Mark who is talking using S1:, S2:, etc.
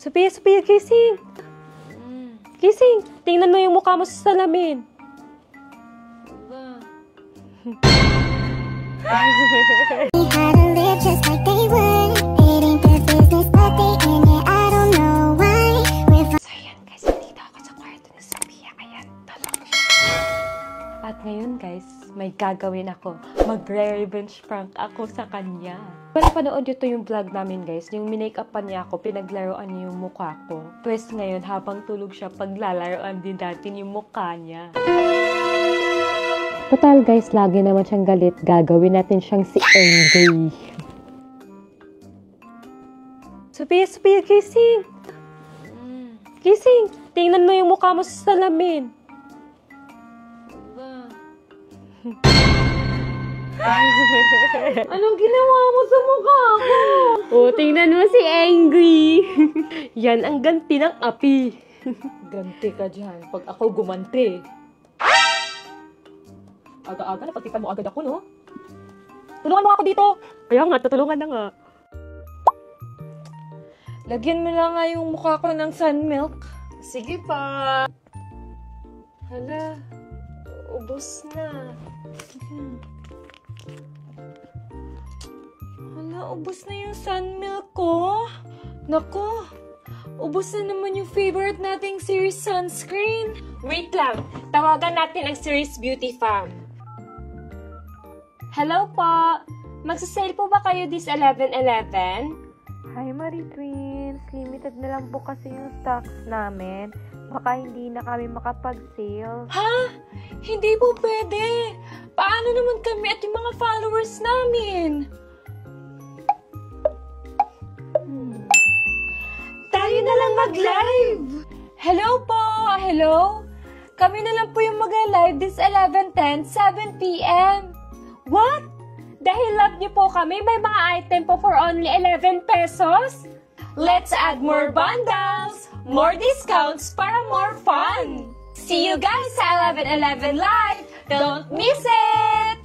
S1: Sophia, Sophia, gising! Gising! Tingnan mo yung mukha mo sa salamin. So ayan guys, dito ako sa kwarto ni Sophia. Ayan, tulog siya. At ngayon guys, may gagawin ako. Magre-revenge prank ako sa kanya. Panood nyo to yung vlog namin guys. Yung minake-upan niya ako, pinaglaruan niya yung mukha ko. Pues ngayon, habang tulog siya, paglalaroan din natin yung mukha niya. Total guys, lagi naman siyang galit. Gagawin natin siyang si Angry. Sophia, Sophia, gising! Gising! Tingnan mo yung mukha mo sa salamin. Anong ginawa mo sa mukha ko? Oh, tingnan mo si Angry. Yan ang ganti ng api.
S2: Ganti ka dyan pag ako gumanti. Aga-aga, napagtipan mo agad ako, no? Tulungan mo ako dito!
S1: Kaya nga, tutulungan na nga.
S2: Lagyan mo lang nga yung mukha ko ng sun milk. Sige pa. Hala, ubos na. Hala, ubos na yung sun milk ko. Nako, ubos na naman yung favorite nating series sunscreen.
S1: Wait lang, tawagan natin ang Series Beauty Fam. Hello po! Magsasale po ba kayo this 11/11?
S3: Hi Marie Twins! Limited na lang po kasi yung stocks namin. Baka hindi na kami makapag-sale.
S2: Ha? Hindi po pwede. Paano naman kami at yung mga followers namin?
S1: Tayo na lang mag-live!
S2: Hello po! Hello? Kami na lang po yung mag-live this 11/10, 7 p.m.
S1: What? Dahil love niyo po kami, may mga item po for only 11 pesos?
S2: Let's add more bundles, more discounts para more fun. See you guys sa 11/11 Live. Don't miss it!